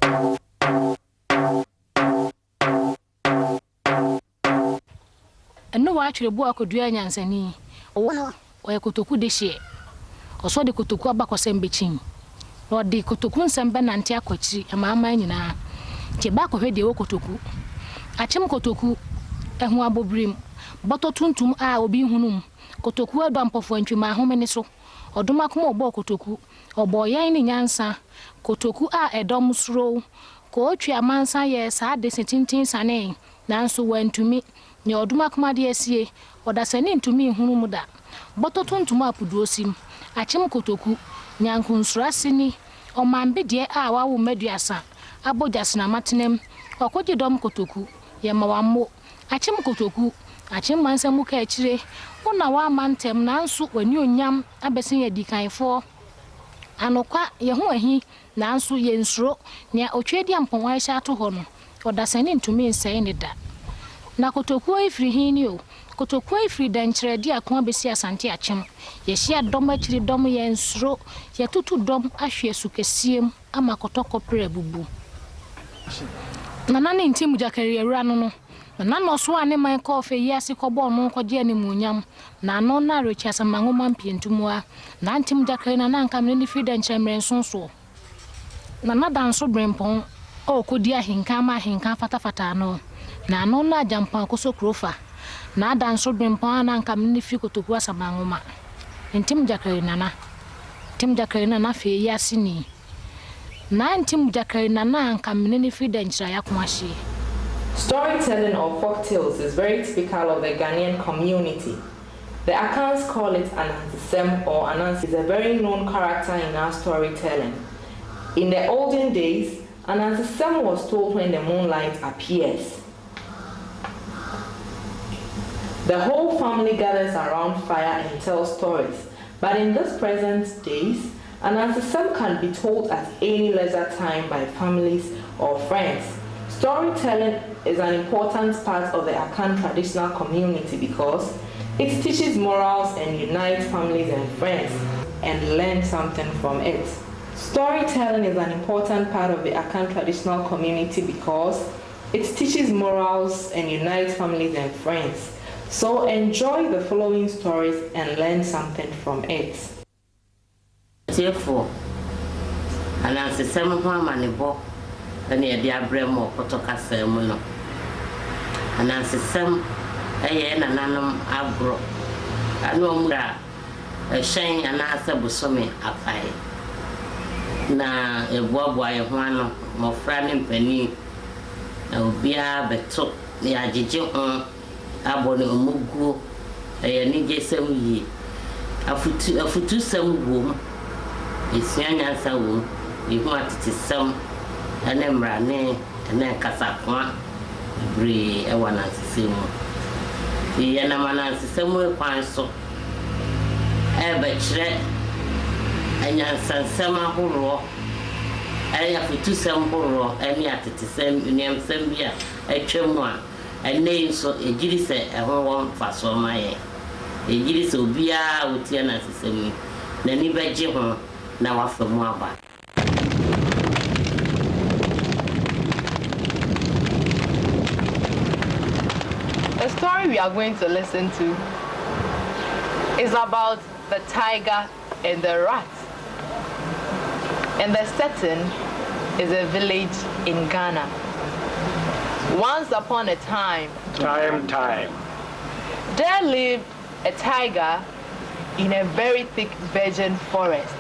No actually boa ko dua nyansani o kotoku de hye o so de kotoku abakosem bechin no de kotoku nsem be nante akwachiri amaama nyina ke ba ko hwede wo kotoku achem kotoku ehu abobrim boto tuntum a obi hunum kotoku adompofo ntwima ahomene so odomakoma obo kotoku obo yan ni nyansa kotoku a edom suro ko otwi amansa ye saa de setintin sane nanso wantumi ne odomakoma de asie odasane ntumi hunum da boto tuntum apuduosim achem kotoku nyankunsrasini omambe de a wawo maduasa abojasna matenem okogidom kotoku ye mawammo achem kotoku achem mansamu ka akire wona wa mantem nanso wani onyam abesin ye dikanfo anokwa ye ho ahi nanso ye nsuro ne otwedi ampon hya to ho no odasane ntumi nsɛe ne da na kotoku ifiri hini o kotoku ifiri dankyeredi akon besi asante achem ye hia dom akiri dom ye nsuro ye tutu dom ahwe sukesiem ama kotokopre bubu nana ne ntimu jakari awura no na no so ane man kofe yasi kobo no koje ne munyam na no na recha samango mampientumwa na ntim jakari na nanka me ni frida nchemre nsonso na na danso brempon o kodi ahinka ma ahinka fatafata no na no na jampa koso krofa na danso brempon na nanka me ni fi kotoku samango ma ntim jakari na fe yasi ni na ntim jakari na nanka me ni frida nchira yakwahye. Storytelling or folk tales is very typical of the Ghanaian community. The Akans call it ANANSESÄM or Ananse is a very known character in our storytelling. In the olden days, ANANSESÄM was told when the moonlight appears. The whole family gathers around fire and tells stories, but in this present days, ANANSESÄM can be told at any leisure time by families or friends. Storytelling is an important part of the Akan traditional community because it teaches morals and unites families and friends and learn something from it. Storytelling is an important part of the Akan traditional community because it teaches morals and unites families and friends. So enjoy the following stories and learn something from it. Therefore, ANANSESÄM ho and ye dia bremo potokasa mu no ANANSESÄM eye nananum agro anu omra shen anase bosome afai na ebuabua ye ho ano mofra ne mpani na obia beto ne agege ho abone omugu eye ni gesem yi afutu sem wo esianya sa wo ihu atitesem ene mrane ene kasakwa bri e ANANSESÄM ye na ANANSESÄM kwan so e be kire anyansensem ahoro e ya futusem horo ene atetesem nyamsem bia atwemu a ene nso ejiri se eho won faso maye ejiri se obia oti ANANSESÄM na ni beje ho na wafamu aba. The story we are going to listen to is about the tiger and the rat. And the setting is a village in Ghana. Once upon a time, there lived a tiger in a very thick virgin forest.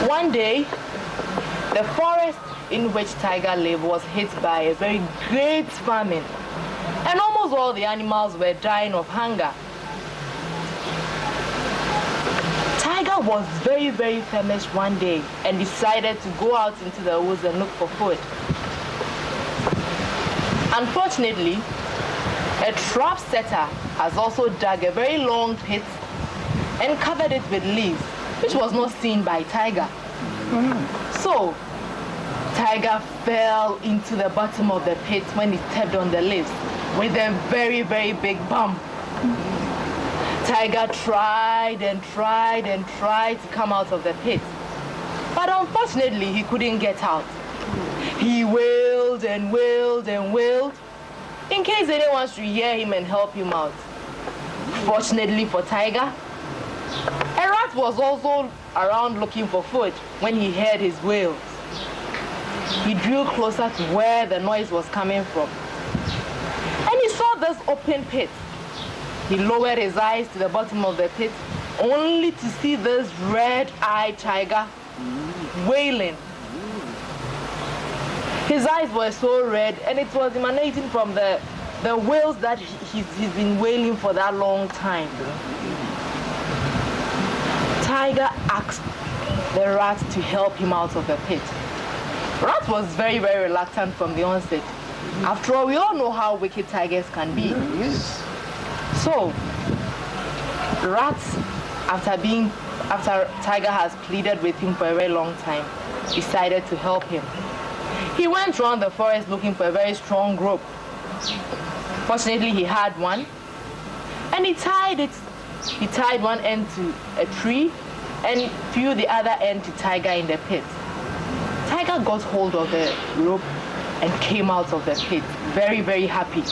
One day, the forest in which tiger lived was hit by a very great famine, and almost all the animals were dying of hunger. Tiger was very, very famished one day and decided to go out into the woods and look for food. Unfortunately, a trap setter has also dug a very long pit and covered it with leaves, which was not seen by Tiger. So, Tiger fell into the bottom of the pit when he stepped on the leaves with a very, very big bump. Tiger tried and tried and tried to come out of the pit. But unfortunately, he couldn't get out. He wailed and wailed and wailed in case anyone should hear him and help him out. Fortunately for Tiger, a rat was also around looking for food when he heard his wails. He drew closer to where the noise was coming from, and he saw this open pit. He lowered his eyes to the bottom of the pit, only to see this red-eyed tiger wailing. His eyes were so red, and it was emanating from the wails that he's been wailing for that long time. Tiger asked the rat to help him out of the pit. Rat was very, very reluctant from the onset. After all, we all know how wicked tigers can be. So, Rat, after Tiger has pleaded with him for a very long time, decided to help him. He went around the forest looking for a very strong rope. Fortunately, he had one, and he tied one end to a tree and threw the other end to Tiger in the pit. Tiger got hold of the rope and came out of the pit, very, very happy.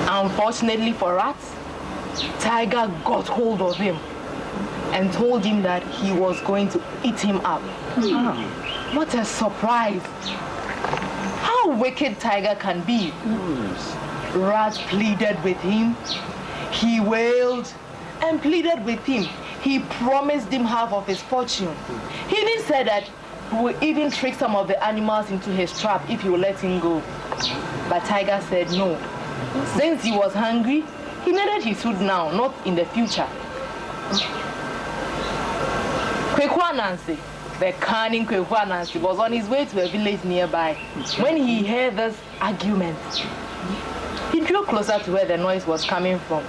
Unfortunately for Rat, Tiger got hold of him and told him that he was going to eat him up. What a surprise! How wicked Tiger can be. Rat pleaded with him. He wailed and pleaded with him. He promised him half of his fortune. He even said that he would even trick some of the animals into his trap if he would let him go. But Tiger said no. Since he was hungry, he needed his food now, not in the future. Ananse, the cunning Ananse, was on his way to a village nearby when he heard this argument. He drew closer to where the noise was coming from,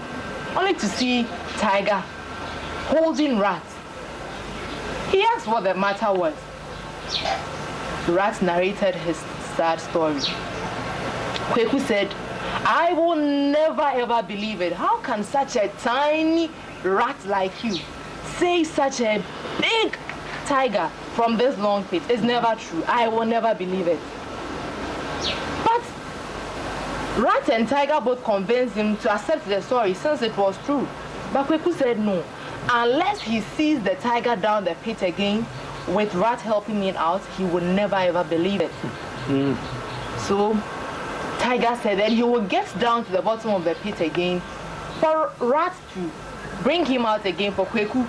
only to see Tiger holding Rat. He asked what the matter was. Rat narrated his sad story. Kweku said, "I will never ever believe it. How can such a tiny rat like you say such a big tiger from this long pit? It's never true. I will never believe it." But Rat and Tiger both convinced him to accept the story since it was true. But Kweku said no. Unless he sees the tiger down the pit again with Rat helping him out, he would never ever believe it. So Tiger said that he would get down to the bottom of the pit again for Rat to bring him out again for Kweku